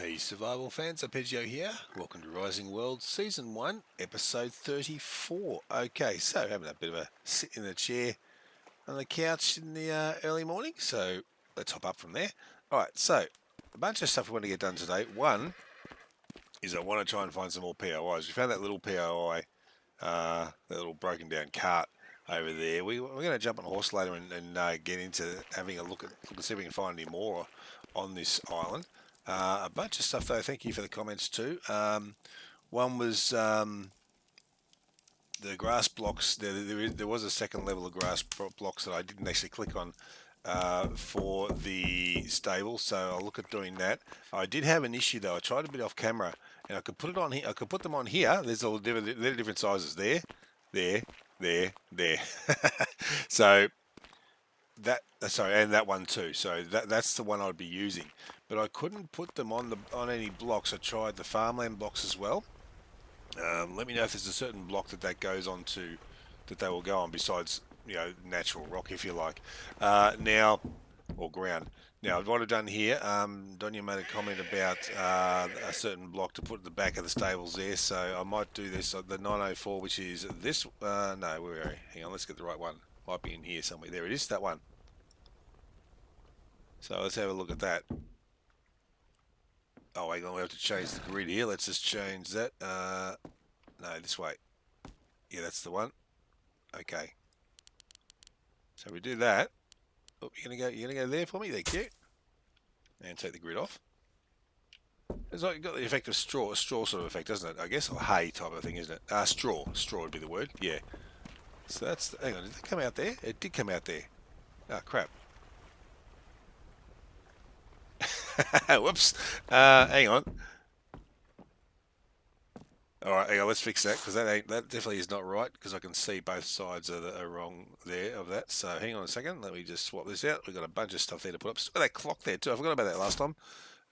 Hey survival fans, Arpeggio here. Welcome to Rising World Season 1, Episode 34. Okay, so having a bit of a sit in the chair on the couch in the early morning, so let's hop up from there. Alright, so a bunch of stuff we want to get done today. One is I want to try and find some more POIs. We found that little POI, that little broken down cart over there. We're going to jump on a horse later and get into having a look at see if we can find any more on this island. A bunch of stuff though, thank you for the comments too. One was the grass blocks. There was a second level of grass blocks that I didn't actually click on for the stable, so I'll look at doing that. I did have an issue though. I tried a bit off camera, and I could put it on here. I could put them on here. There's all different sizes there, there. So that and that one too. So that's the one I'd be using. But I couldn't put them on any blocks. I tried the farmland blocks as well. Let me know if there's a certain block that goes on to, that they will go on besides, you know, natural rock, if you like. Now, or ground. Now, what I've done here, Donya made a comment about a certain block to put at the back of the stables there, so I might do this, the 904, which is this, no, where are we? Hang on, let's get the right one. Might be in here somewhere. There it is, that one. So let's have a look at that. Oh, wait, we have to change the grid here. Let's just change that. No, this way. Yeah, that's the one. Okay. So we do that. Oh, you're gonna go there for me? Thank you. And take the grid off. It's like got the effect of straw, a straw sort of effect, doesn't it? I guess, or hay type of thing, isn't it? Straw would be the word. Yeah. So that's. Hang on, did it come out there? It did come out there. Ah, crap. Whoops. Hang on. Alright, hang on, let's fix that, because that definitely is not right, because I can see both sides are wrong there of that. So hang on a second, let me just swap this out. We've got a bunch of stuff there to put up. Still got that clock there too, I forgot about that last time.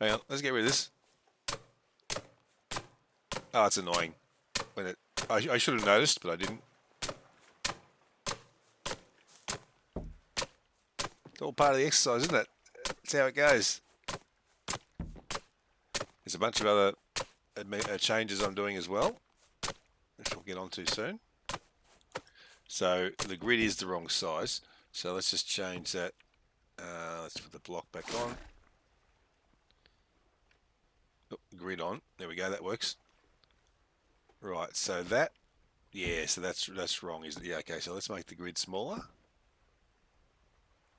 Hang on, let's get rid of this. Oh, it's annoying. I should have noticed, but I didn't. It's all part of the exercise, isn't it? That's how it goes. There's a bunch of other changes I'm doing as well, which we'll get onto soon. So the grid is the wrong size, so let's just change that. Let's put the block back on. Oh, grid on. There we go. That works. Right. So that, yeah. So that's wrong, isn't it? Yeah. Okay. So let's make the grid smaller.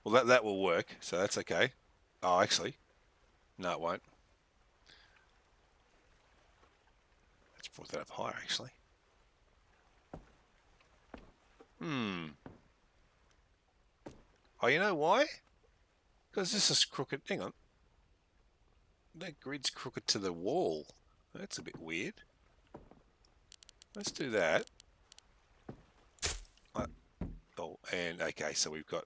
Well, that will work. So that's okay. Oh, actually, no, it won't. Let's put that up higher, actually. Oh, you know why? Because this is crooked. Hang on. That grid's crooked to the wall. That's a bit weird. Let's do that. Oh, and okay, so we've got...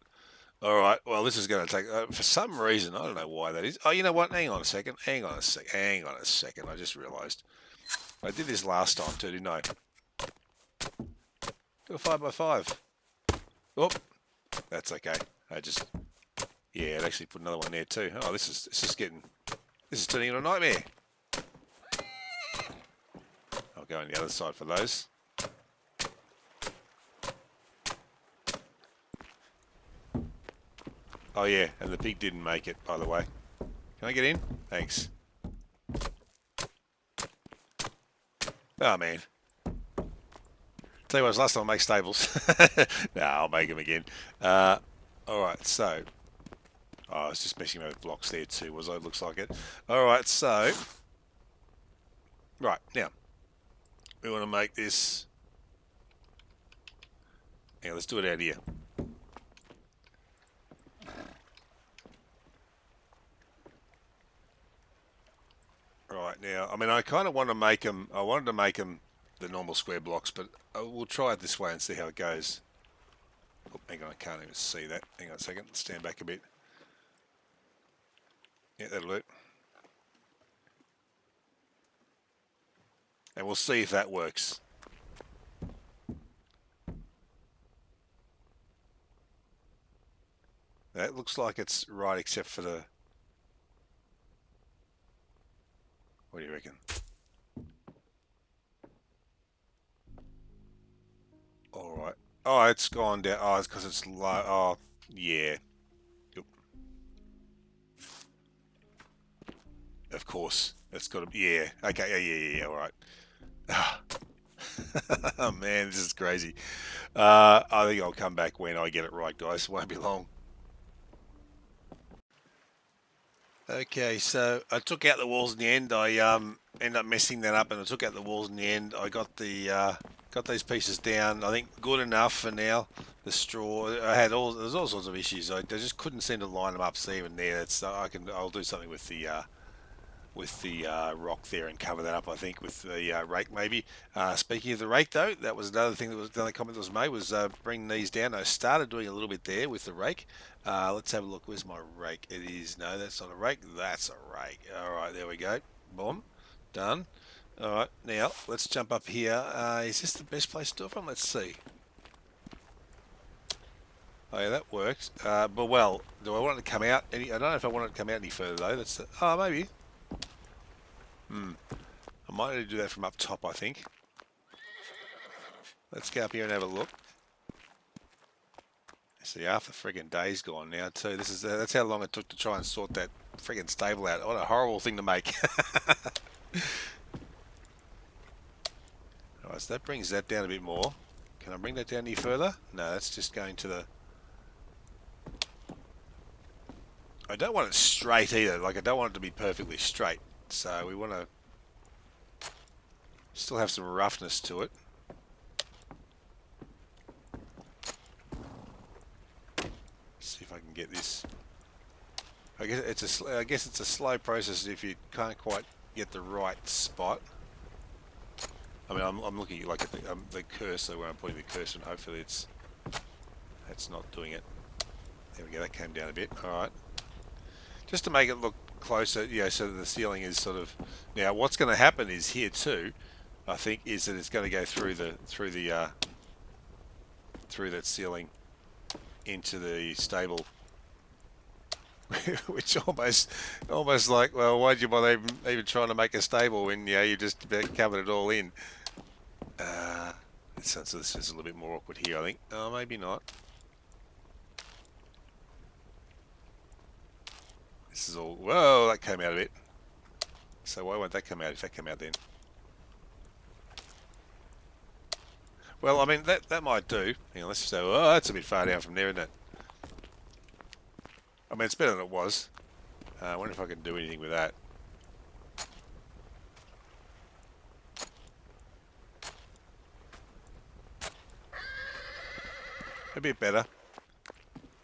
Alright, well, this is going to take... for some reason, I don't know why that is. Oh, you know what? Hang on a second. Hang on a second. I just realised. I did this last time too, didn't I? Do a 5x5. Oh, that's okay. Yeah, I'd actually put another one there too. Oh, this is turning into a nightmare. I'll go on the other side for those. Oh yeah, and the pig didn't make it, by the way. Can I get in? Thanks. Oh man. Tell you what, it's last time I make stables. No, I'll make them again. Alright, so... Oh, I was just messing with blocks there too, was I? Looks like it. Alright, so... Right, now. We want to make this... Yeah, let's do it out here. Right, now, I mean, I kind of want to make them... I wanted to make them the normal square blocks, but we'll try it this way and see how it goes. Oh, hang on, I can't even see that. Hang on a second, stand back a bit. Yeah, that'll do. And we'll see if that works. That looks like it's right except for the... What do you reckon? All right. Oh, it's gone down. Oh, it's because it's low. Oh, yeah. Yep. Of course. It's got to be. Yeah. Okay. Yeah. All right. Oh, man, this is crazy. I think I'll come back when I get it right, guys. It won't be long. Okay, so I took out the walls in the end. I ended up messing that up, and I took out the walls in the end. I got got these pieces down. I think good enough for now. The straw. There's all sorts of issues. I just couldn't seem to line them up. See, even there, it's I'll do something with the rock there and cover that up. I think with the rake maybe. Speaking of the rake though, that was another thing that was another comment that was made was bringing these down. I started doing a little bit there with the rake. Let's have a look. Where's my rake? It is no, that's not a rake. That's a rake. All right, there we go. Boom, done. All right, now let's jump up here. Is this the best place to do it from? Let's see. Oh yeah, that works. But well, do I want it to come out? I don't know if I want it to come out any further though. Oh maybe. I might need to do that from up top, I think. Let's go up here and have a look. See, half the friggin' day's gone now too. That's how long it took to try and sort that friggin' stable out. What a horrible thing to make. Alright, so that brings that down a bit more. Can I bring that down any further? No, that's just going to the... I don't want it straight either. Like, I don't want it to be perfectly straight. So we want to still have some roughness to it. See if I can get this. I guess it's a slow process if you can't quite get the right spot. I mean, I'm looking like at the cursor where I'm putting the cursor, and hopefully it's not doing it. There we go. That came down a bit. All right. Just to make it look closer, so that the ceiling is sort of. Now, what's going to happen is here too. I think is that it's going to go through that ceiling into the stable, which almost like, well, why'd you bother even trying to make a stable when you just covered it all in? So this is a little bit more awkward here, I think. Oh, maybe not. This is all. Whoa, that came out of it. So why won't that come out if that came out then? Well, I mean, that might do. Hang on, let's just say, oh, that's a bit far down from there, isn't it? I mean, it's better than it was. I wonder if I can do anything with that. A bit better.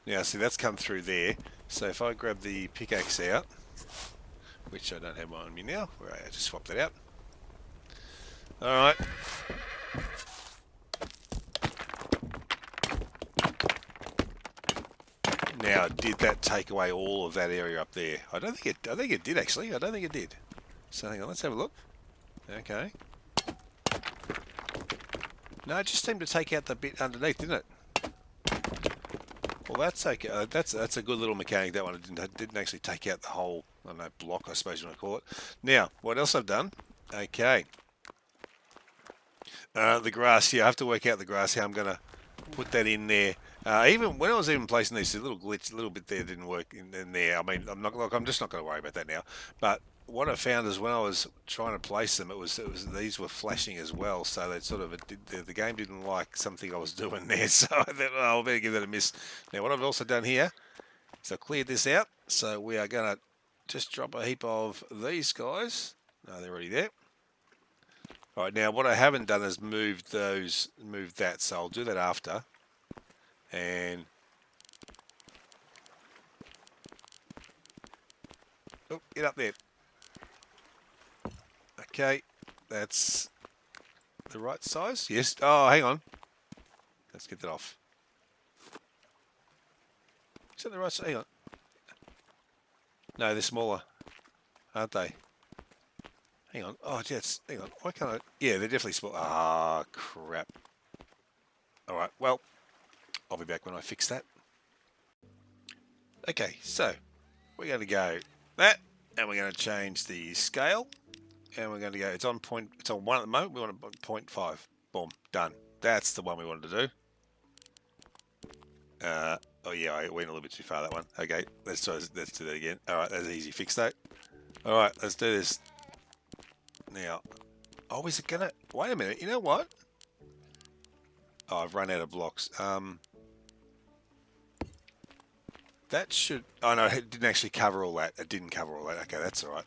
Now, see, that's come through there. So if I grab the pickaxe out, which I don't have on me now, where I just swapped it out. All right. Now, did that take away all of that area up there? I think it did actually. I don't think it did. So hang on, let's have a look. Okay. No, it just seemed to take out the bit underneath, didn't it? Well, that's okay. That's a good little mechanic. That one it didn't actually take out the whole, I don't know, block, I suppose you want to call it. Now, what else I've done? Okay. The grass. Yeah, I have to work out the grass. How I'm going to put that in there. Even when I was even placing these, a little glitch, a little bit there didn't work in there. I mean, I'm just not going to worry about that now. But what I found is when I was trying to place them, it was these were flashing as well. So they sort of the game didn't like something I was doing there. So I thought, oh, I better give that a miss. Now what I've also done here is I've cleared this out. So we are going to just drop a heap of these guys. No, they're already there. All right, now what I haven't done is moved that. So I'll do that after. And oh, get up there. Okay, that's the right size. Yes. Oh, hang on. Let's get that off. Is that the right size? Hang on. No, they're smaller, aren't they? Hang on. Oh, yes. Hang on. Why can't I? Yeah, they're definitely small. Ah, crap. All right. Well, I'll be back when I fix that. Okay, so we're going to go that, and we're going to change the scale And we're going to go, it's on 1 at the moment, we want a 0.5. Boom, done. That's the one we wanted to do. Oh yeah, I went a little bit too far, that one. Okay, let's do that again. Alright, that's an easy fix though. Alright, let's do this. Now, oh, is it gonna, wait a minute, you know what? Oh, I've run out of blocks. That should, oh no, it didn't actually cover all that. It didn't cover all that. Okay, that's alright.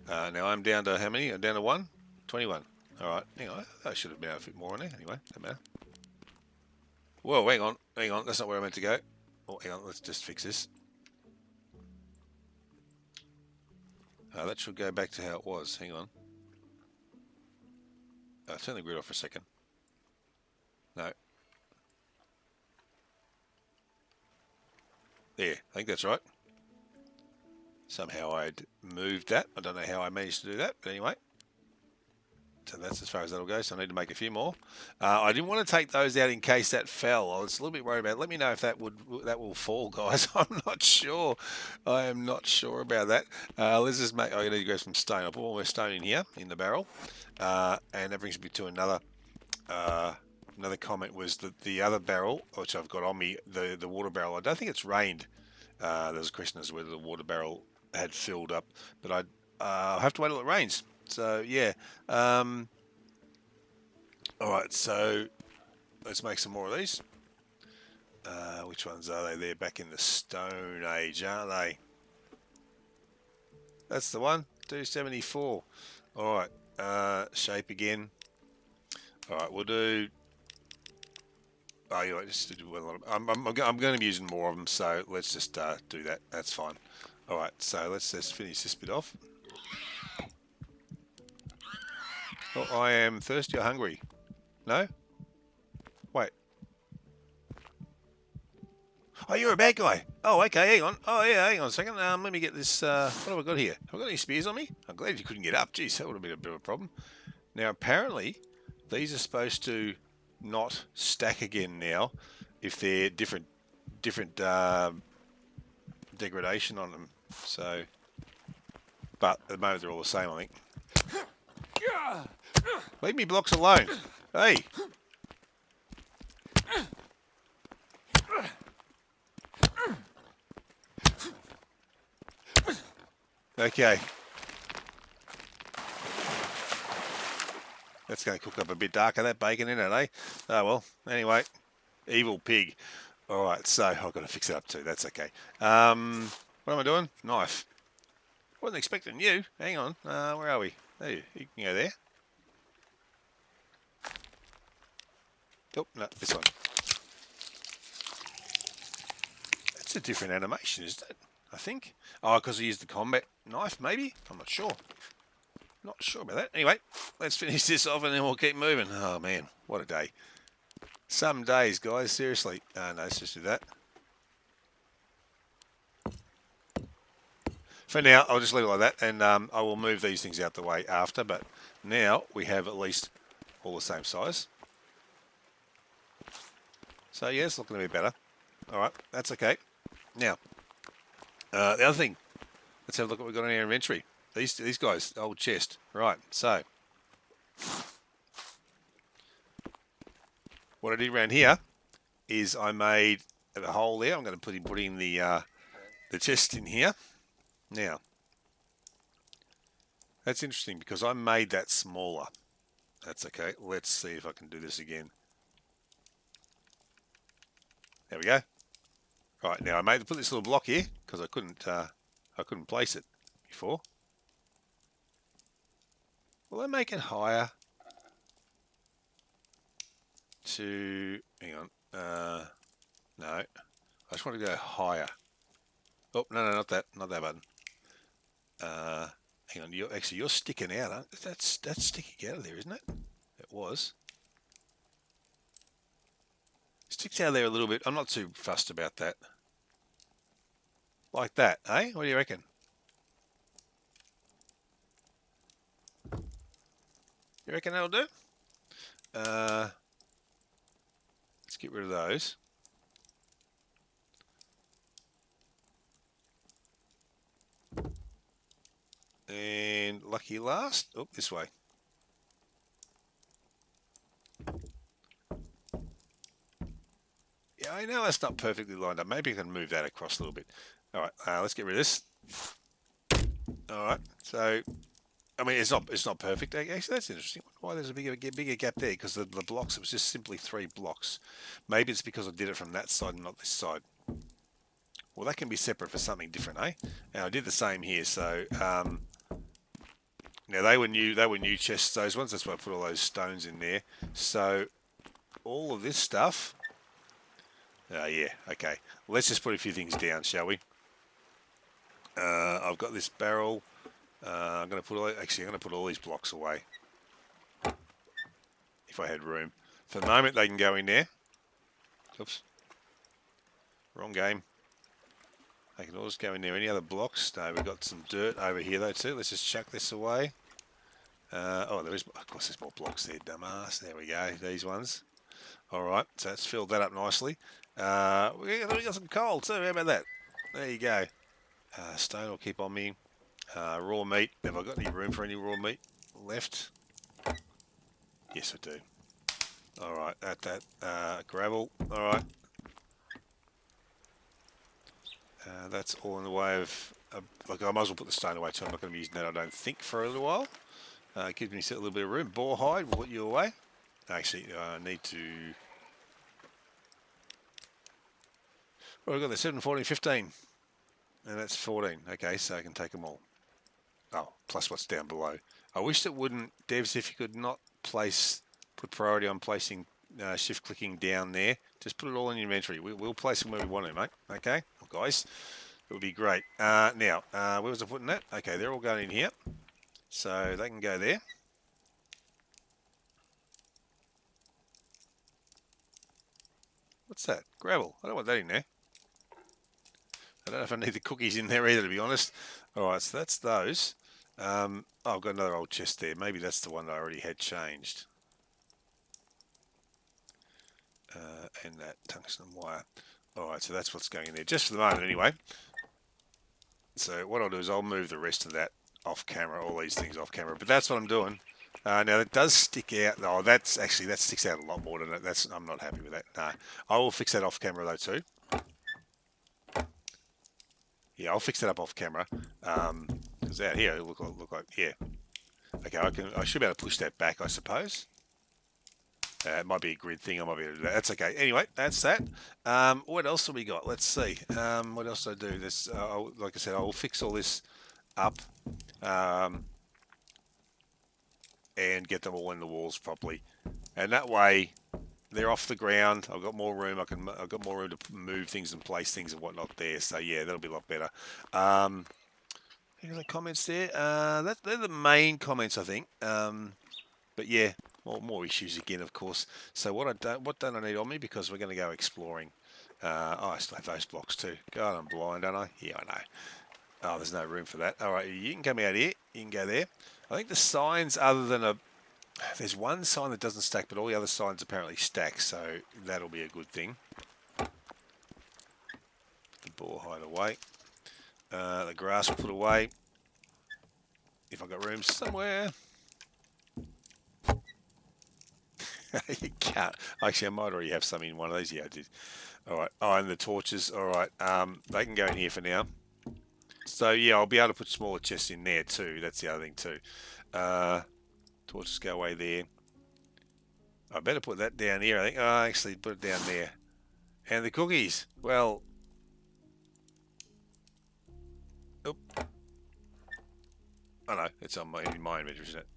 Now I'm down to how many? I'm down to 1? 21. Alright, hang on. I should have been able to fit more on there. Anyway, don't matter. Whoa, hang on. Hang on. That's not where I meant to go. Oh, hang on. Let's just fix this. That should go back to how it was. Hang on. Turn the grid off for a second. No. There. I think that's right. Somehow I'd moved that. I don't know how I managed to do that, but anyway. So that's as far as that'll go. So I need to make a few more. I didn't want to take those out in case that fell. I was a little bit worried about it. Let me know if that will fall, guys. I'm not sure. I am not sure about that. Let's just make. I need to grab some stone. I'll put all my stone in here in the barrel, and that brings me to another. Another comment was that the other barrel, which I've got on me, the water barrel. I don't think it's rained. There's a question as to whether the water barrel had filled up, but I'll have to wait till it rains. So yeah, all right. So let's make some more of these. Which ones are they? They're back in the Stone Age, aren't they? That's the one. 274. All right. Shape again. All right. We'll do. Oh, you know, just to do a lot of. I'm going to be using more of them, so let's just do that. That's fine. All right. So let's just finish this bit off. Oh, I am thirsty or hungry? No? Wait. Oh, you're a bad guy. Oh, okay, hang on. Oh, yeah, hang on a second. Let me get this. What have I got here? Have I got any spears on me? I'm glad you couldn't get up. Jeez, that would have been a bit of a problem. Now, apparently, these are supposed to not stack again now if they're different degradation on them. So, but at the moment they're all the same, I think. Leave me blocks alone. Hey. Okay. That's going to cook up a bit darker, that bacon, isn't it, eh? Oh, well, anyway. Evil pig. All right, so I've got to fix it up too. That's okay. What am I doing? Knife. Wasn't expecting you. Hang on. Where are we? There, you can go there. Oh, no, this one. That's a different animation, isn't it? I think. Oh, because I used the combat knife, maybe? I'm not sure. Not sure about that. Anyway, let's finish this off and then we'll keep moving. Oh, man, what a day. Some days, guys, seriously. No, let's just do that. For now, I'll just leave it like that, and I will move these things out the way after, but now we have at least all the same size. So, yeah, it's looking a bit better. All right, that's okay. Now, the other thing, let's have a look at what we've got in our inventory. These guys, old chest. Right, so what I did around here is I made a hole there. I'm going to put in the chest in here. Now, that's interesting because I made that smaller. That's okay. Let's see if I can do this again. There we go. All right, now I made put this little block here because I couldn't place it before. Will I make it higher? Hang on. No, I just want to go higher. Oh no, not that button. Hang on. You're sticking out. Huh? That's sticking out of there, isn't it? It was. Sticks out there a little bit. I'm not too fussed about that. Like that, eh? What do you reckon? You reckon that'll do? Let's get rid of those. lucky last. Oh, this way. Yeah, I know that's not perfectly lined up. Maybe I can move that across a little bit. All right, let's get rid of this. All right, so I mean it's not perfect. Actually, that's interesting. Why there's a bigger gap there? Because the blocks, it was just simply 3 blocks. Maybe it's because I did it from that side and not this side. Well, that can be separate for something different, eh? And I did the same here. So now they were new chests. Those ones. That's why I put all those stones in there. So all of this stuff. Yeah, okay. Let's just put a few things down, shall we? I've got this barrel. I'm going to put all these blocks away. If I had room. For the moment, they can go in there. Oops. Wrong game. They can all just go in there. Any other blocks? No, we've got some dirt over here, though, too. Let's just chuck this away. Oh, there is, of course, there's more blocks there, dumbass. There we go. These ones. All right, so that's filled that up nicely. We got some coal too. How about that? There you go. Stone will keep on me. Raw meat. Have I got any room for any raw meat left? Yes, I do. All right, gravel. All right. That's all in the way of. Like I might as well put the stone away too. I'm not going to be using that, I don't think, for a little while. Gives me a little bit of room. Boar hide. We'll put you away. Actually, I need to. Well, I've got the 7, 14, 15. And that's 14. Okay, so I can take them all. Oh, plus what's down below. I wish it wouldn't, devs, if you could not put priority on placing shift clicking down there. Just put it all in your inventory. We'll place them where we want to, mate. Okay, well, guys, it would be great. Now, where was I putting that? Okay, they're all going in here. So they can go there. What's that? Gravel. I don't want that in there. I don't know if I need the cookies in there either, to be honest. All right, so that's those. Oh, I've got another old chest there. Maybe that's the one that I already had changed. And that tungsten wire. All right, so that's what's going in there, just for the moment anyway. So what I'll do is I'll move the rest of that off camera, all these things off camera. But that's what I'm doing. Now it does stick out. Oh, that sticks out a lot more than it. I'm not happy with that. No, I will fix that off camera though too. Yeah, I'll fix that up off camera. Because out here it look like yeah. Okay, I should be able to push that back, I suppose. It might be a grid thing. I might be able to do that. That's okay. Anyway, that's that. What else have we got? Let's see. What else do I do? This, like I said, I will fix all this up and get them all in the walls properly. And that way, they're off the ground. I've got more room. I've got more room to move things and place things and whatnot there. So yeah, that'll be a lot better. Any other comments there? They're the main comments, I think. But yeah, more issues again, of course. So what don't I need on me, because we're going to go exploring. Oh, I still have those blocks too. God, I'm blind, don't I? Yeah, I know. Oh, there's no room for that. All right, you can come out here. You can go there. I think the signs, other than there's one sign that doesn't stack, but all the other signs apparently stack, so that'll be a good thing. The boar hide away. The grass will put away. If I've got room somewhere. You can't. Actually, I might already have some in one of these. Yeah, I did. All right. Oh, and the torches. All right. They can go in here for now. So, yeah, I'll be able to put smaller chests in there too. That's the other thing too. Torches go away there. I better put that down here, I think. Oh, actually, put it down there. And the cookies. Well. Oop. Oh, no. It's in my inventory, isn't it?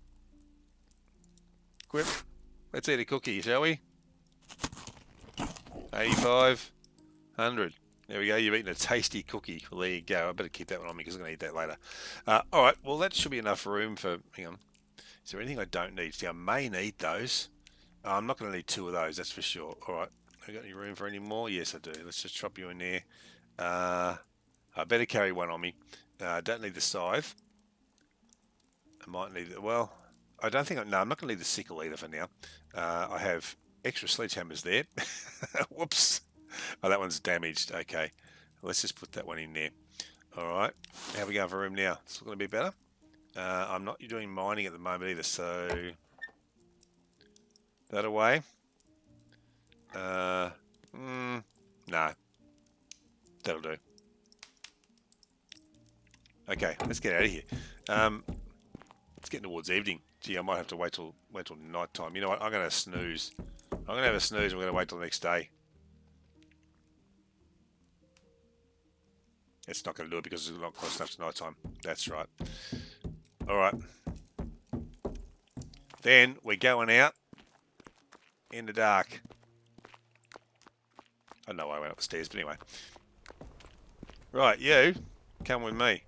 Quip. Let's eat a cookie, shall we? 85. 100. There we go. You've eaten a tasty cookie. Well, there you go. I better keep that one on me because I'm going to eat that later. All right. Well, that should be enough room for... Hang on. Is there anything I don't need? See, I may need those. I'm not going to need 2 of those, that's for sure. All right. Have I got any room for any more? Yes, I do. Let's just drop you in there. I better carry one on me. I don't need the scythe. I might need it. Well, I don't think... No, I'm not going to need the sickle either for now. I have extra sledgehammers there. Whoops. Oh, that one's damaged. Okay. Let's just put that one in there. All right. How are we going for room now? It's going to be better. I'm not doing mining at the moment either, so that away. No, that'll do. Okay, let's get out of here. It's getting towards evening. Gee, I might have to wait till night time. You know what? I'm gonna snooze. I'm gonna have a snooze. And we're gonna wait till the next day. It's not gonna do it because it's not close enough to night time. That's right. All right. Then we're going out in the dark. I don't know why I went up the stairs, but anyway. Right, you come with me.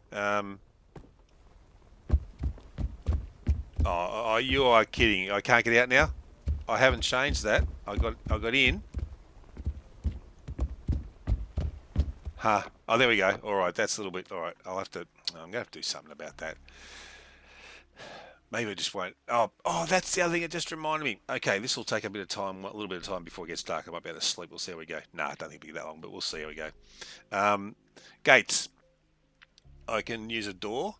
Oh, you are kidding. I can't get out now? I haven't changed that. I got in. Huh. Oh, there we go. All right, that's a little bit. All right, I'm going to have to do something about that. Maybe I just won't. Oh, that's the other thing. It just reminded me. Okay, this will take a bit of time, a little bit of time before it gets dark. I might be able to sleep. We'll see how we go. Nah, I don't think it'll be that long, but we'll see how we go. Gates. I can use a door.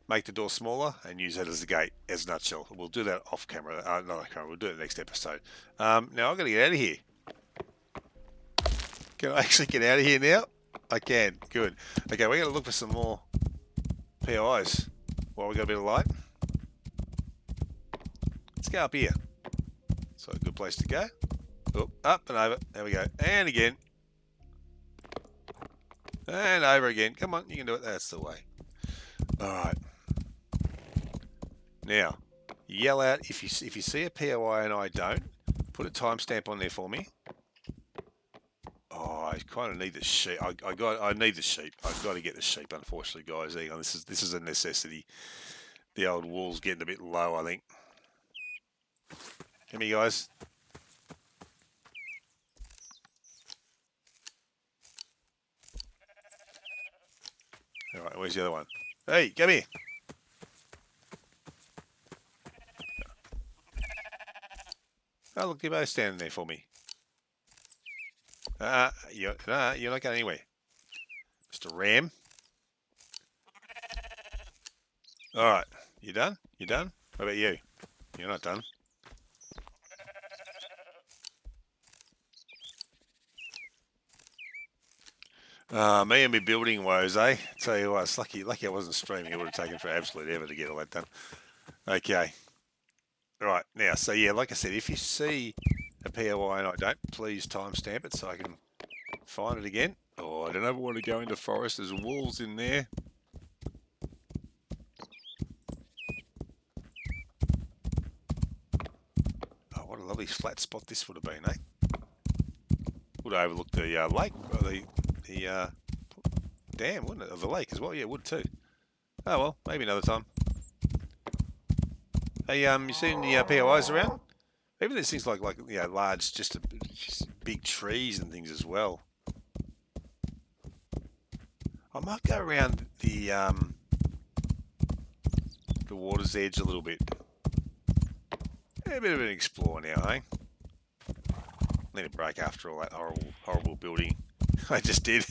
Make the door smaller and use that as a gate, as a nutshell. We'll do that off camera. Not off camera. We'll do it next episode. Now I've got to get out of here. Can I actually get out of here now? I can. Good. Okay, we're going to look for some more POIs while we got a bit of light. Let's go up here. So a good place to go. Oh, up and over. There we go. And again. And over again. Come on, you can do it. That's the way. All right. Now, yell out if you see a POI and I don't. Put a timestamp on there for me. Oh, I kind of need the sheep. I need the sheep. I've got to get the sheep. Unfortunately, guys, hang on. This is a necessity. The old wool's getting a bit low, I think. Hear me, guys. All right, where's the other one? Hey, come here. Oh, look, you're both standing there for me. You're not going anywhere. Mr. Ram. All right, you done? You done? What about you? You're not done. Me and my building woes, eh? Tell you what, it's lucky I wasn't streaming. It would have taken for absolute ever to get all that done. Okay. Right, now, so yeah, like I said, if you see a POI and I don't, please timestamp it so I can find it again. Oh, I don't ever want to go into forest. There's wolves in there. Oh, what a lovely flat spot this would have been, eh? Would have overlooked the lake, or the dam, wouldn't it? Or the lake as well. Yeah, it would too. Oh well, maybe another time. Hey, you seen the POIs around? Even there's things like large, just big trees and things as well. I might go around the water's edge a little bit. Yeah, a bit of an explore now, eh? Need a break after all that horrible building I just did.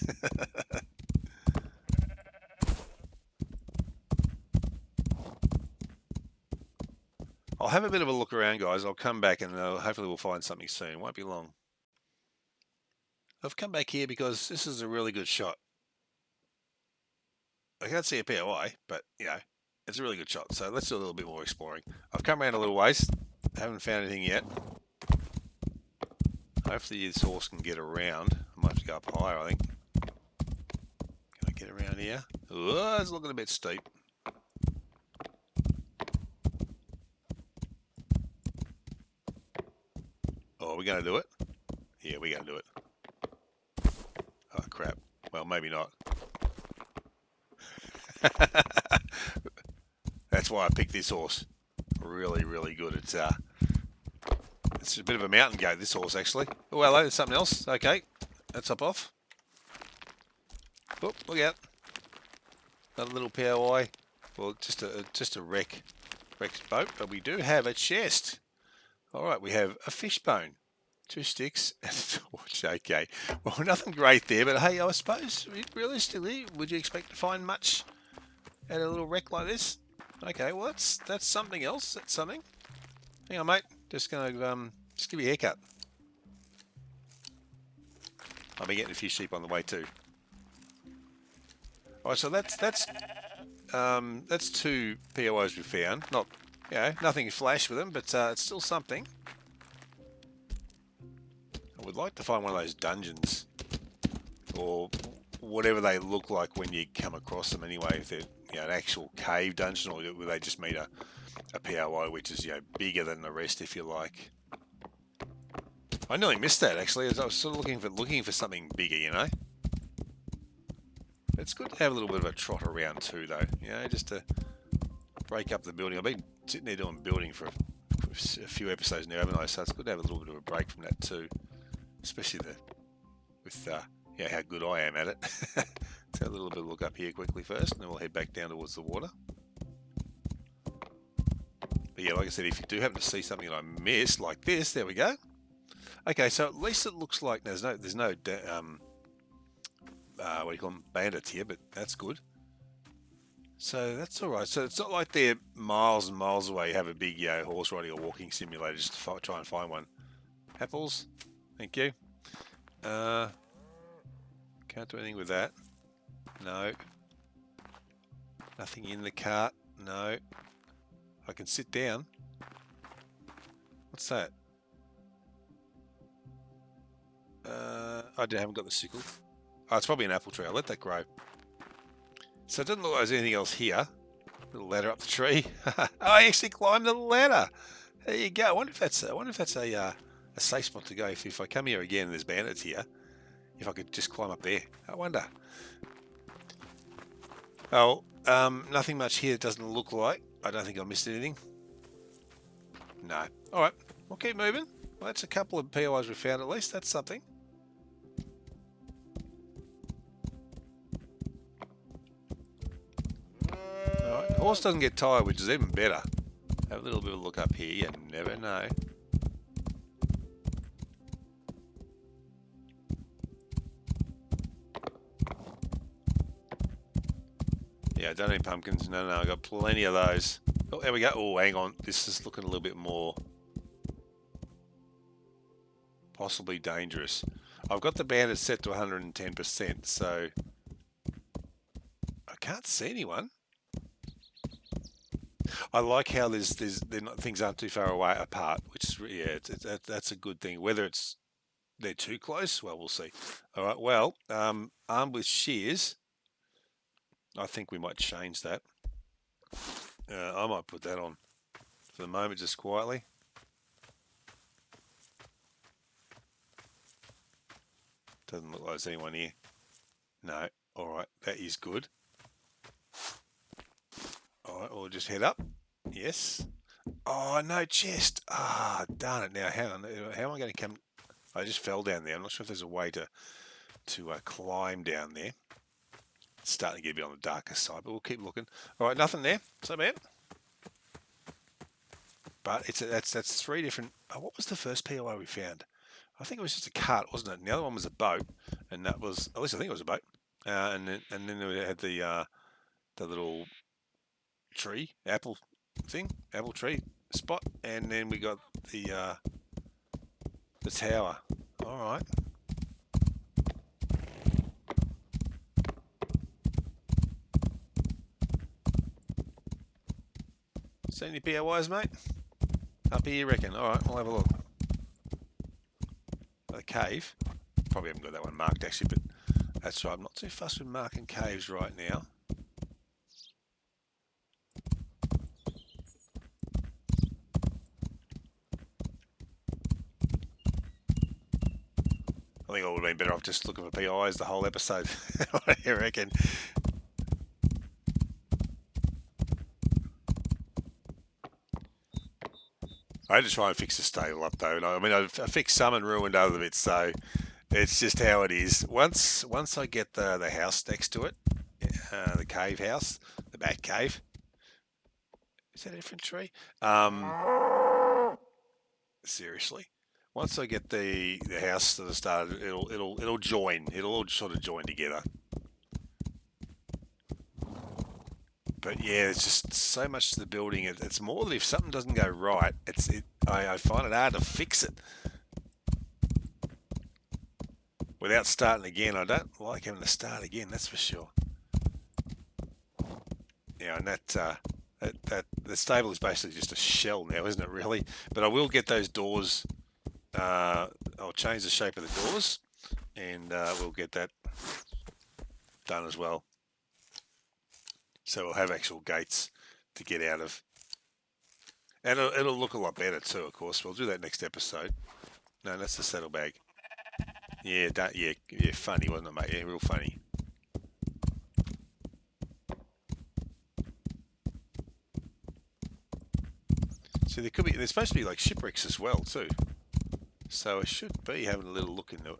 I'll have a bit of a look around, guys. I'll come back and hopefully we'll find something soon. Won't be long. I've come back here because this is a really good shot. I can't see a POI, but, you know, it's a really good shot. So let's do a little bit more exploring. I've come around a little ways. Haven't found anything yet. Hopefully this horse can get around. I might have to go up higher, I think. Can I get around here? Oh, it's looking a bit steep. Oh, are we going to do it? Yeah, we're going to do it. Oh, crap. Well, maybe not. That's why I picked this horse. Really, really good. It's a bit of a mountain goat, this horse, actually. Oh, hello, there's something else. Okay, let's hop off. Oh, look out. Another little POI. Well, just a wrecked boat, but we do have a chest. All right, we have a fishbone, 2 sticks, and a torch. Okay, well, nothing great there, but hey, I suppose, realistically, would you expect to find much at a little wreck like this? Okay, well that's something else. That's something. Hang on, mate. Just gonna just give you a haircut. I'll be getting a few sheep on the way too. All right, so that's 2 POIs we found. Not, you know, nothing flash with them, but it's still something. I would like to find one of those dungeons, or whatever they look like when you come across them. Anyway, if they're, you know, an actual cave dungeon, or where they just meet a POI which is, you know, bigger than the rest, if you like. I nearly missed that actually, as I was sort of looking for something bigger, you know. It's good to have a little bit of a trot around too, though. You know, just to break up the building. I've been sitting there doing building for a few episodes now, haven't I? So it's good to have a little bit of a break from that too, especially with yeah, how good I am at it. Let's have a little bit of a look up here quickly first, and then we'll head back down towards the water. But yeah, like I said, if you do happen to see something that I missed, like this, there we go. Okay, so at least it looks like there's no what do you call them, bandits here, but that's good. So that's all right. So it's not like they're miles and miles away. You have a big, you know, horse riding or walking simulator just to try and find one. Apples, thank you. Can't do anything with that. No. Nothing in the cart. No. I can sit down. What's that? I haven't got the sickle. Oh, it's probably an apple tree. I'll let that grow. So it doesn't look like there's anything else here. Little ladder up the tree. Oh, I actually climbed the ladder. There you go. I wonder if that's a safe spot to go. If I come here again and there's bandits here, if I could just climb up there. I wonder. Oh, nothing much here. It doesn't look like. I don't think I missed anything. No. All right. We'll keep moving. Well, that's a couple of POIs we found at least. That's something. Alright, the horse doesn't get tired, which is even better. Have a little bit of a look up here, you never know. Yeah, I don't need pumpkins. No, I've got plenty of those. Oh, there we go. Oh, hang on. This is looking a little bit more possibly dangerous. I've got the bandit set to 110%, so I can't see anyone. I like how things aren't too far away apart, which is, yeah, that's a good thing. Whether they're too close, well, we'll see. All right, well, armed with shears, I think we might change that. I might put that on for the moment, just quietly. Doesn't look like there's anyone here. No. All right, that is good. All right, we'll just head up. Yes. Oh, no chest. Ah, darn it. Now, hang on. How am I going to come? I just fell down there. I'm not sure if there's a way to climb down there. It's starting to get a bit on the darker side, but we'll keep looking. All right, nothing there. So bad. But that's 3 different. Oh, what was the first POI we found? I think it was just a cart, wasn't it? And the other one was a boat, and that was, at least I think it was a boat. And then we had the little tree, apple tree spot, and then we got the tower. All right. See any POIs, mate? Up here, you reckon? All right, we'll have a look. The cave. Probably haven't got that one marked actually, but that's right. I'm not too fussed with marking caves right now. I think I would have been better off just looking for POIs the whole episode. What do you reckon? I had to try and fix the stable up though. I mean, I fixed some and ruined other bits, so it's just how it is. Once I get the house next to it, the cave house, the bat cave. Is that a different tree? Seriously. Once I get the house to the start, it'll join. It'll all sort of join together. But yeah, it's just so much to the building. It's more that if something doesn't go right, I find it hard to fix it without starting again. I don't like having to start again, that's for sure. Yeah, and that the stable is basically just a shell now, isn't it? Really, but I will get those doors. I'll change the shape of the doors, and we'll get that done as well. So we'll have actual gates to get out of. And it'll look a lot better too, of course. We'll do that next episode. No, that's the saddlebag. Yeah, yeah, funny, wasn't it, mate? Yeah, real funny. So there's supposed to be like shipwrecks as well too. So I should be having a little look in the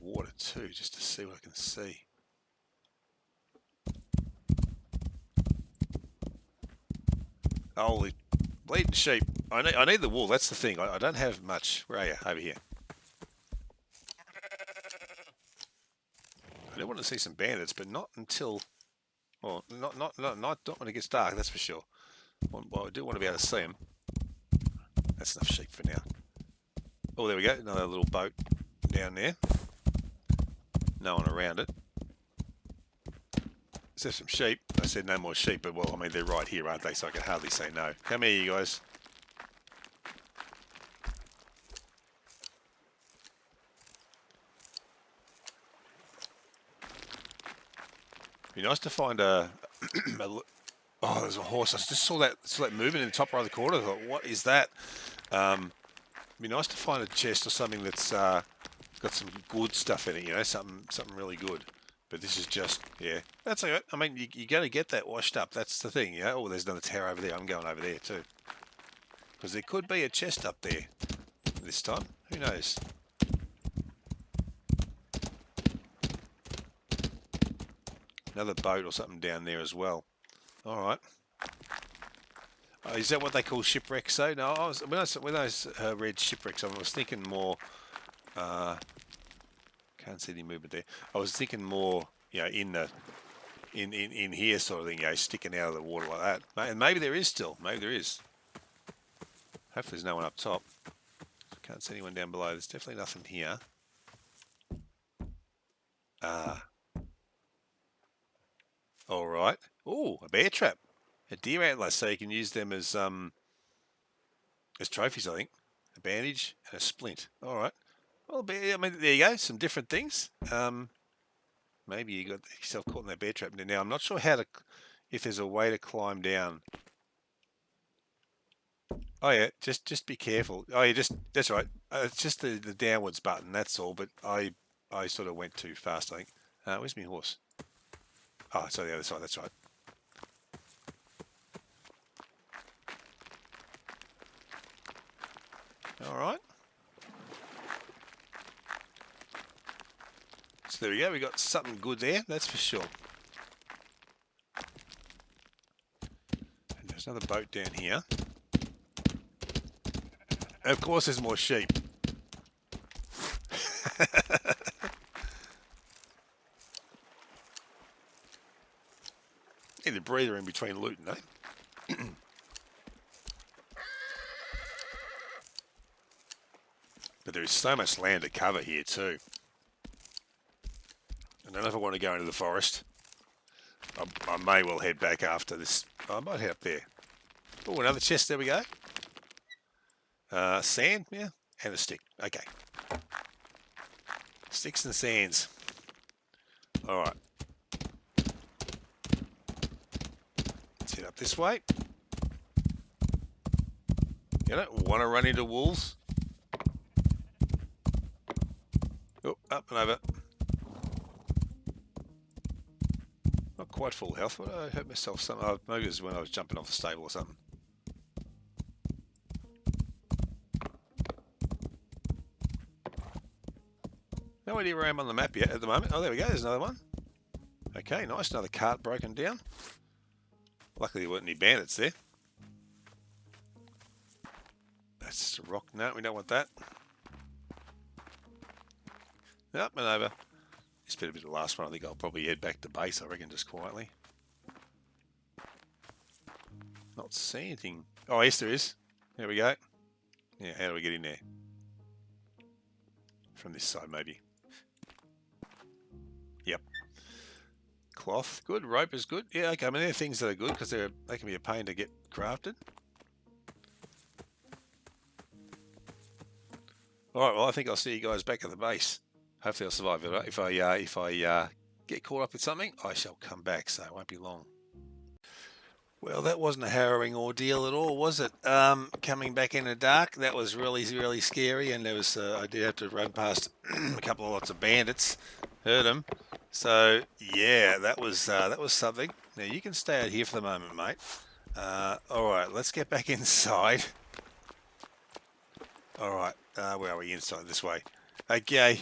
water too, just to see what I can see. Holy bleeding sheep. I need the wool, that's the thing. I don't have much. Where are you? Over here. I do want to see some bandits, but not until... Well, not when it gets dark, that's for sure. Well, I do want to be able to see them. That's enough sheep for now. Oh, there we go. Another little boat down there. No one around it. Is there some sheep? I said no more sheep, but well, I mean, they're right here, aren't they? So I can hardly say no. Come here, you guys. Be nice to find a oh, there's a horse. I just saw that moving in the top right of the corner. I thought, what is that? Be nice to find a chest or something that's got some good stuff in it, you know, something really good. But this is just, yeah, that's okay. I mean, you're going to get that washed up. That's the thing, you know. Oh, there's another tower over there. I'm going over there too. Because there could be a chest up there this time. Who knows? Another boat or something down there as well. All right. Is that what they call shipwrecks? So no, when I read shipwrecks, I was thinking more. Can't see any movement there. I was thinking more, you know, in here sort of thing, you know, sticking out of the water like that. And maybe there is still. Maybe there is. Hopefully there's no one up top. Can't see anyone down below. There's definitely nothing here. All right. Oh, a bear trap. A deer antler, so you can use them as trophies, I think. A bandage and a splint. All right. Well, I mean, there you go. Some different things. Maybe you got yourself caught in that bear trap. Now, I'm not sure if there's a way to climb down. Oh yeah, just be careful. Oh yeah, that's right. It's just the downwards button. That's all. But I sort of went too fast, I think. Where's my horse? Oh, it's on the other side. That's right. All right. So there we go. We got something good there. That's for sure. And there's another boat down here. And of course, there's more sheep. Need a breather in between looting, eh? But there is so much land to cover here too. I don't know if I want to go into the forest. I may well head back after this. I might head up there. Oh, another chest. There we go. Sand, yeah, and a stick. Okay. Sticks and sands. All right. Let's head up this way. You don't want to run into wolves. Oh, up and over. Not quite full health, but I hurt myself some. Oh, maybe it was when I was jumping off the stable or something. No idea where I am on the map yet at the moment. Oh, there we go. There's another one. Okay, nice. Another cart broken down. Luckily, there weren't any bandits there. That's just a rock. No, we don't want that. Up and over. This better be the last one. I think I'll probably head back to base, I reckon, just quietly. Not see anything. Oh, yes, there is. There we go. Yeah, how do we get in there? From this side, maybe. Yep. Cloth, good. Rope is good. Yeah, okay. I mean, they're things that are good because they can be a pain to get crafted. All right. Well, I think I'll see you guys back at the base. Hopefully, I'll survive it. If I get caught up with something, I shall come back. So it won't be long. Well, that wasn't a harrowing ordeal at all, was it? Coming back in the dark, that was really, really scary, and there was I did have to run past a couple of lots of bandits, heard them. So yeah, that was something. Now you can stay out here for the moment, mate. All right, let's get back inside. All right, where are we? Inside this way. Okay.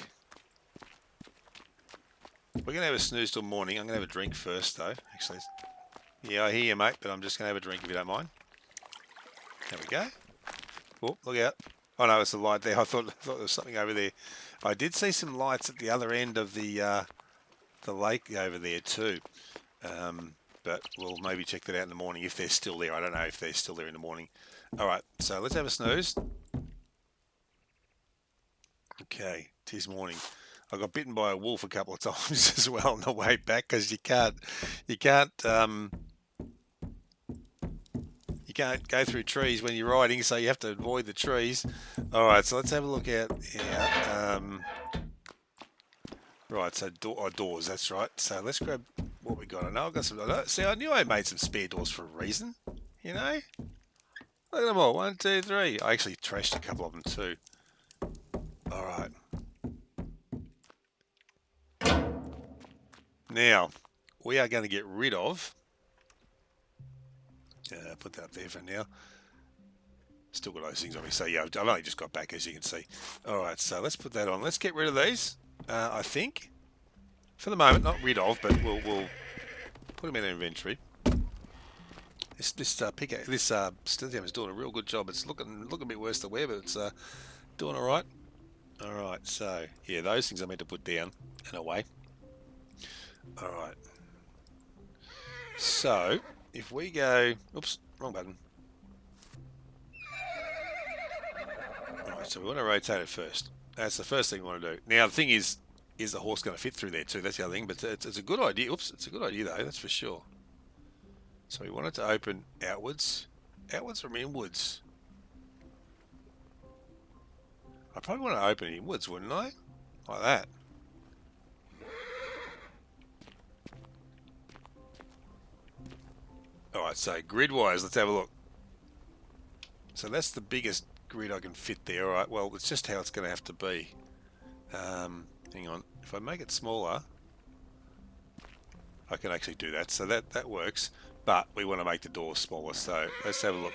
We're gonna have a snooze till morning. I'm gonna have a drink first, though. Actually. Yeah, I hear you, mate, but I'm just going to have a drink if you don't mind. There we go. Oh, look out. Oh, no, it's a light there. I thought there was something over there. I did see some lights at the other end of the lake over there too. But we'll maybe check that out in the morning if they're still there. I don't know if they're still there in the morning. All right, so let's have a snooze. Okay, 'tis morning. I got bitten by a wolf a couple of times as well on the way back because you can't go through trees when you're riding, so you have to avoid the trees. All right, so let's have a look out here. Right, so doors, that's right. So let's grab what we got. I know I've got some. See, I knew I made some spare doors for a reason. You know, look at them all. 1, 2, 3. I actually trashed a couple of them too. All right. Now we are going to get rid of. Put that up there for now. Still got those things on me. So yeah, I've only just got back, as you can see. All right, so let's put that on. Let's get rid of these. I think, for the moment, not rid of, but we'll put them in our inventory. This Stithium is doing a real good job. It's looking a bit worse than where, but it's doing all right. All right, so yeah, those things I meant to put down and away. All right. So if we go, oops, wrong button. Alright, so we want to rotate it first. That's the first thing we want to do. Now the thing is the horse going to fit through there too? That's the other thing, but it's a good idea. Oops, it's a good idea though, that's for sure. So we want it to open outwards from inwards. I probably want to open it inwards, wouldn't I? Like that. Alright, so grid-wise, let's have a look. So that's the biggest grid I can fit there. Alright, well, it's just how it's going to have to be. Hang on. If I make it smaller, I can actually do that. So that works. But we want to make the door smaller. So let's have a look.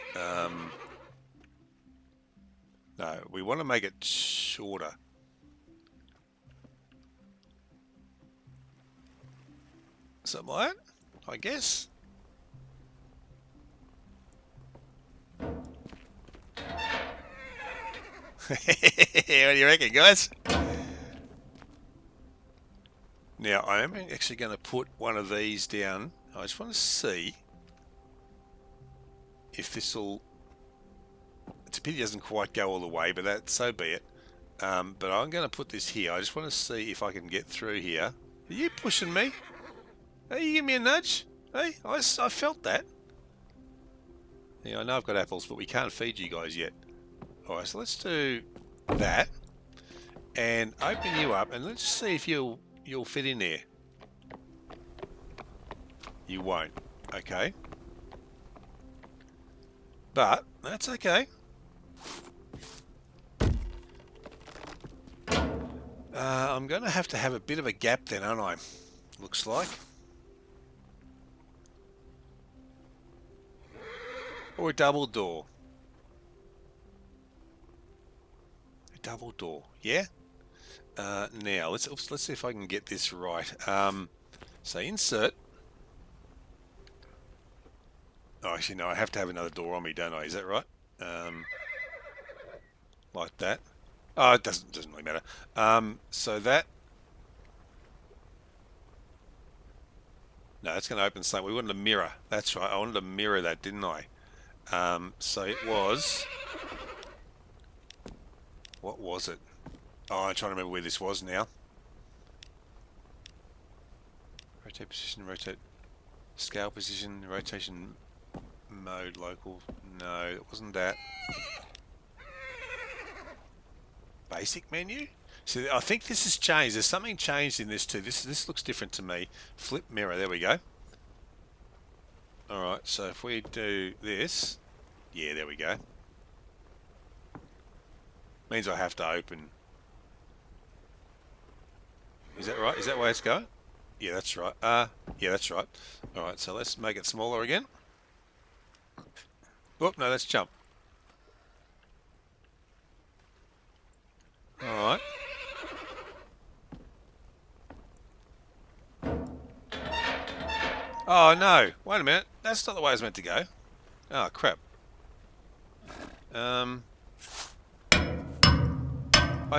No, we want to make it shorter. Something like that, I guess. What do you reckon, guys? Now, I am actually going to put one of these down. I just want to see if this will... It's a pity it doesn't quite go all the way, but so be it. But I'm going to put this here. I just want to see if I can get through here. Are you pushing me? Hey, you give me a nudge? Hey, I felt that. Yeah, I know I've got apples, but we can't feed you guys yet. Alright, so let's do that. And open you up, and let's just see if you'll fit in there. You won't. Okay. But that's okay. I'm going to have a bit of a gap then, aren't I? Looks like. Or a double door. A double door, yeah? Now, let's see if I can get this right. So insert. Oh, actually, no, I have to have another door on me, don't I? Is that right? Like that. Oh, it doesn't really matter. So that... No, it's going to open something. We wanted a mirror. That's right. I wanted to mirror that, didn't I? So it was... What was it? Oh, I'm trying to remember where this was now. Rotate position, rotate... Scale position, rotation mode, local. No, it wasn't that. Basic menu? So I think this has changed. There's something changed in this too. This looks different to me. Flip mirror, there we go. Alright, so if we do this... Yeah, there we go. Means I have to open... Is that right? Is that where it's going? Yeah, that's right. Yeah, that's right. Alright, so let's make it smaller again. Whoop, no, let's jump. Alright. Oh, no. Wait a minute. That's not the way it's meant to go. Oh, crap. I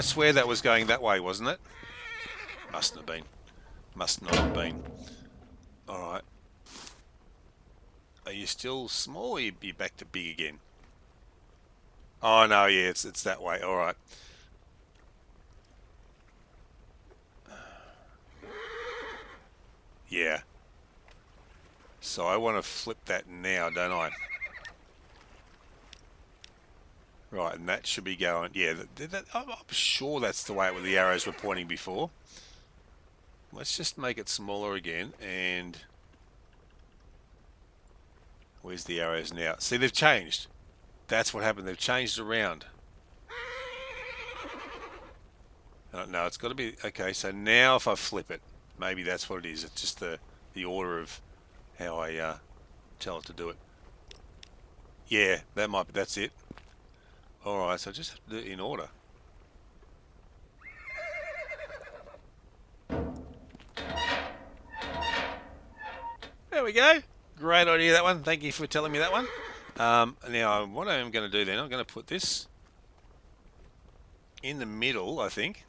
swear that was going that way, wasn't it? Mustn't have been. Must not have been. Alright. Are you still small or are you back to big again? Oh, no, yeah, it's that way. Alright. Yeah. So I want to flip that now, don't I? Right, and that should be going... Yeah, I'm sure that's the way the arrows were pointing before. Let's just make it smaller again, and... Where's the arrows now? See, they've changed. That's what happened. They've changed around. No, it's got to be... Okay, so now if I flip it, maybe that's what it is. It's just the order of how I tell it to do it. Yeah, that might be... That's it. Alright, so I just have to do it in order. There we go. Great idea, that one. Thank you for telling me that one. Now, what I'm going to do then, I'm going to put this in the middle, I think,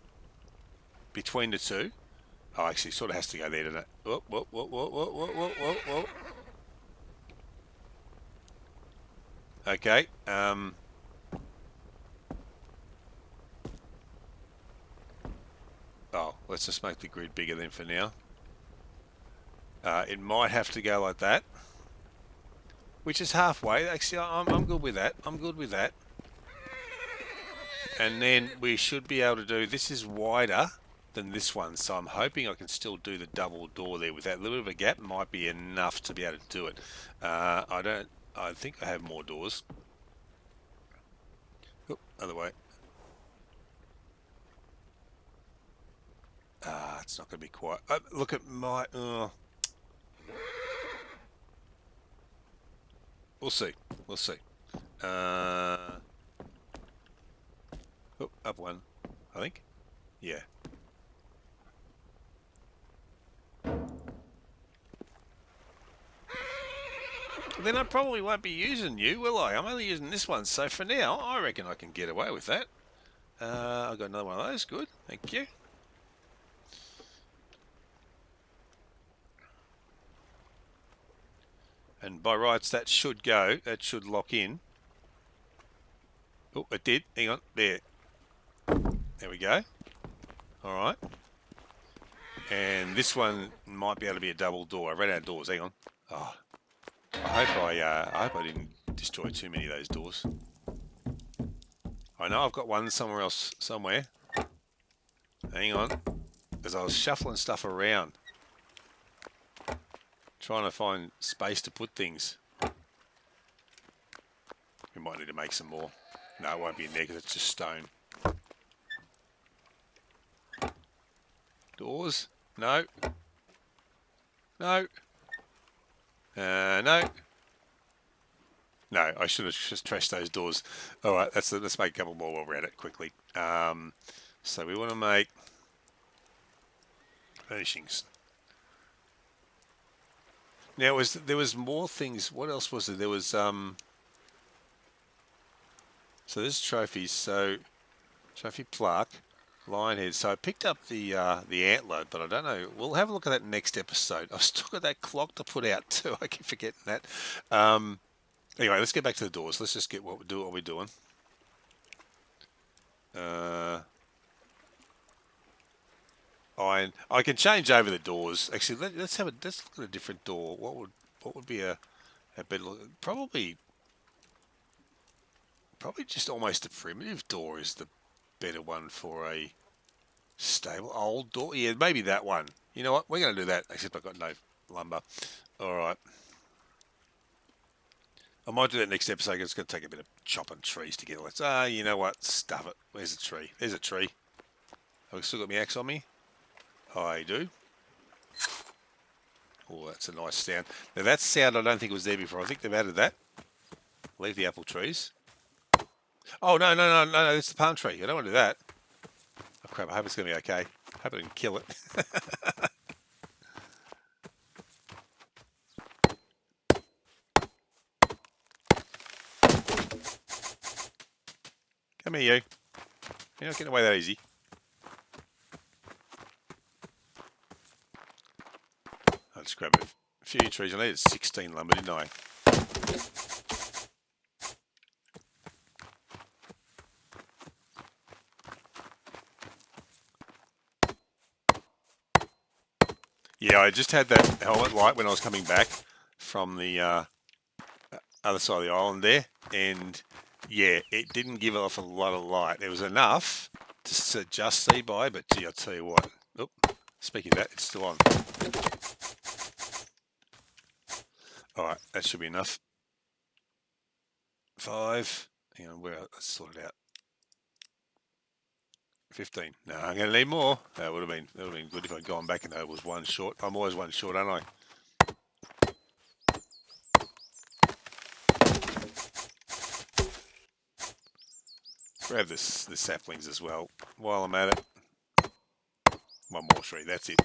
between the two. Oh, actually, it sort of has to go there, doesn't it? Whoa, whoa, whoa, whoa, whoa, whoa, whoa, whoa, whoa. Okay. Oh, let's just make the grid bigger then for now. It might have to go like that, which is halfway. Actually, I'm good with that. I'm good with that. And then we should be able to do... This is wider than this one, so I'm hoping I can still do the double door there with that. A little bit of a gap might be enough to be able to do it. I think I have more doors. Oop, other way. It's not going to be quite... look at my... We'll see. We'll see. Oh, up one, I think. Yeah. Then I probably won't be using you, will I? I'm only using this one, so for now, I reckon I can get away with that. I've got another one of those. Good. Thank you. And by rights, that should go. That should lock in. Oh, it did. Hang on. There. There we go. Alright. And this one might be able to be a double door. I ran out of doors. Hang on. Oh. I hope I didn't destroy too many of those doors. I know I've got one somewhere else, somewhere. Hang on. As I was shuffling stuff around. Trying to find space to put things. We might need to make some more. No, it won't be in there because it's just stone. Doors? No. No. No. No, I should have just trashed those doors. Alright, let's make a couple more while we're at it quickly. So we want to make furnishings. Now there was more things. What else was there? There was so there's trophies. So trophy plaque, lion head. So I picked up the antler, but I don't know. We'll have a look at that next episode. I've still got that clock to put out too. I keep forgetting that. Anyway, let's get back to the doors. Let's just get what we're doing. I can change over the doors. Actually, let's look at a different door. What would be a better look? Probably just almost a primitive door is the better one for a stable old door. Yeah, maybe that one. You know what? We're going to do that. Except I've got no lumber. All right. I might do that next episode. It's going to take a bit of chopping trees together. Let's. You know what? Stuff it. Where's a tree? There's a tree. Have I still got my axe on me? I do. Oh, that's a nice sound. Now that sound I don't think was there before. I think they've added that. Leave the apple trees. Oh, no. It's the palm tree. I don't want to do that. Oh, crap. I hope it's going to be okay. I hope I didn't kill it. Come here, you. You're not getting away that easy. I'll just grab a few trees. I needed 16 lumber, didn't I? Yeah, I just had that helmet light when I was coming back from the other side of the island there, and yeah, it didn't give off a lot of light. There was enough to just see by, but gee, I'll tell you what. Oh, speaking of that, it's still on. Alright, that should be enough. 5. Hang on, let's sort it out. 15. No, I'm going to need more. That would have been good if I'd gone back and I was one short. I'm always one short, aren't I? Grab the saplings as well while I'm at it. One more tree, that's it.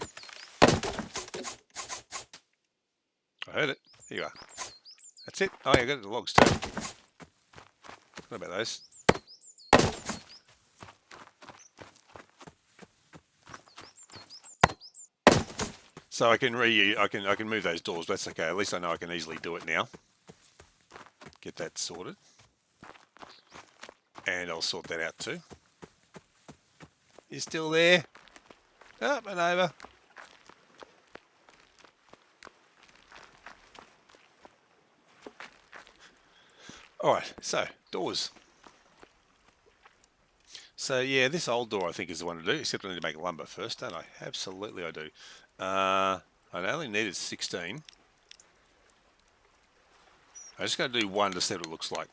I heard it. Here you are. That's it. Oh, yeah, I got the logs too. What about those? So I can move those doors, but that's okay. At least I know I can easily do it now. Get that sorted. And I'll sort that out too. You still there? Up and over. Alright, so, doors. So yeah, this old door I think is the one to do, except I need to make lumber first, don't I? Absolutely I do. I only needed 16. I'm just going to do one to see what it looks like.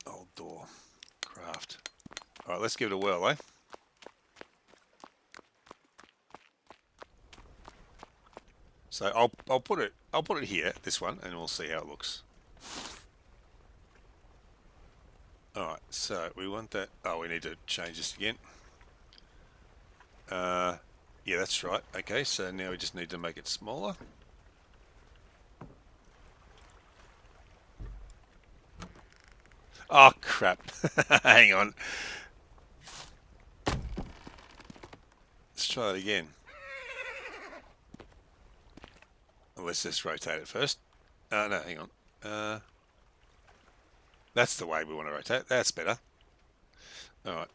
Old door. Craft. Alright, let's give it a whirl, eh? So I'll put it here, this one, and we'll see how it looks. Alright, so we want that. Oh, we need to change this again. Yeah, that's right. Okay, so now we just need to make it smaller. Oh, crap. Hang on. Let's try it again. Let's just rotate it first. No, hang on. That's the way we want to rotate. That's better. Alright.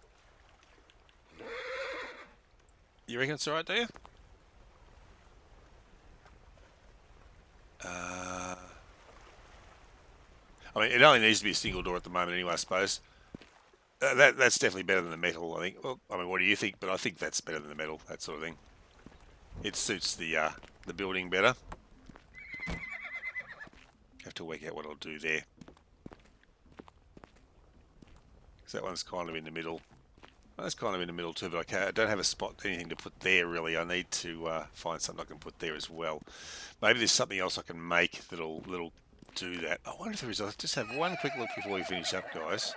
You reckon it's alright, do you? I mean, it only needs to be a single door at the moment anyway, I suppose. That's definitely better than the metal, I think. Well, I mean, what do you think? But I think that's better than the metal, that sort of thing. It suits the building better. Have to work out what I'll do there. Because that one's kind of in the middle. Well, that's kind of in the middle too, but I don't have a spot, anything to put there really. I need to find something I can put there as well. Maybe there's something else I can make that'll do that. I wonder if there is. I'll just have one quick look before we finish up, guys,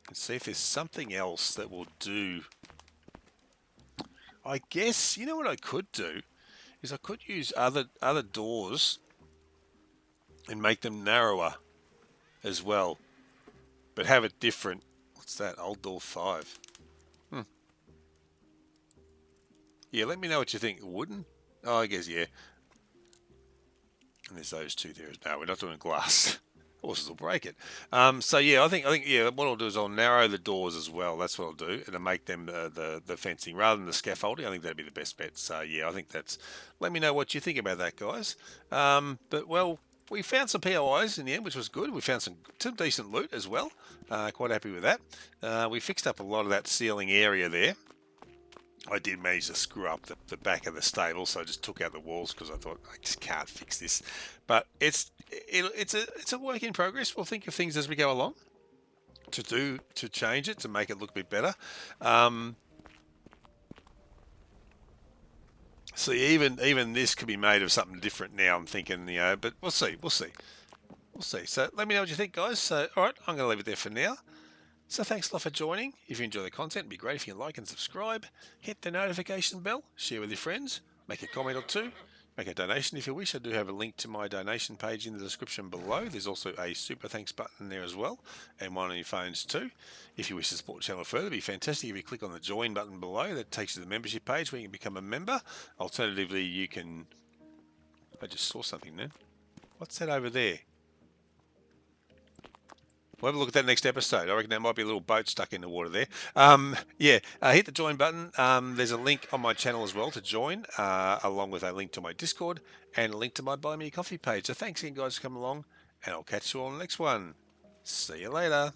and see if there's something else that will do. I guess, you know what I could do is I could use other doors and make them narrower as well, but have it different. What's that? Old door 5. Yeah, let me know what you think. Wooden? Oh, I guess, yeah. there's those two there. No, we're not doing glass. Horses will break it. So yeah, I think yeah, what I'll do is I'll narrow the doors as well. That's what I'll do, and to make them the fencing rather than the scaffolding. I think that'd be the best bet. So yeah, I think that's. Let me know what you think about that, guys. But well, we found some POIs in the end, which was good. We found some decent loot as well. Quite happy with that. We fixed up a lot of that ceiling area there. I did manage to screw up the back of the stable, so I just took out the walls because I thought I just can't fix this. But it's a work in progress. We'll think of things as we go along to change it, to make it look a bit better. See, even this could be made of something different now. I'm thinking, but we'll see. So let me know what you think, guys. So all right, I'm going to leave it there for now. So thanks a lot for joining. If you enjoy the content, it'd be great if you can like and subscribe, hit the notification bell, share with your friends, make a comment or two, make a donation if you wish. I do have a link to my donation page in the description below. There's also a super thanks button there as well, and one on your phones too. If you wish to support the channel further, it'd be fantastic if you click on the join button below. That takes you to the membership page where you can become a member. Alternatively, you can... I just saw something then. What's that over there? We'll have a look at that next episode. I reckon there might be a little boat stuck in the water there. Hit the join button. There's a link on my channel as well to join, along with a link to my Discord and a link to my Buy Me a Coffee page. So thanks again, guys, for coming along, and I'll catch you all on the next one. See you later.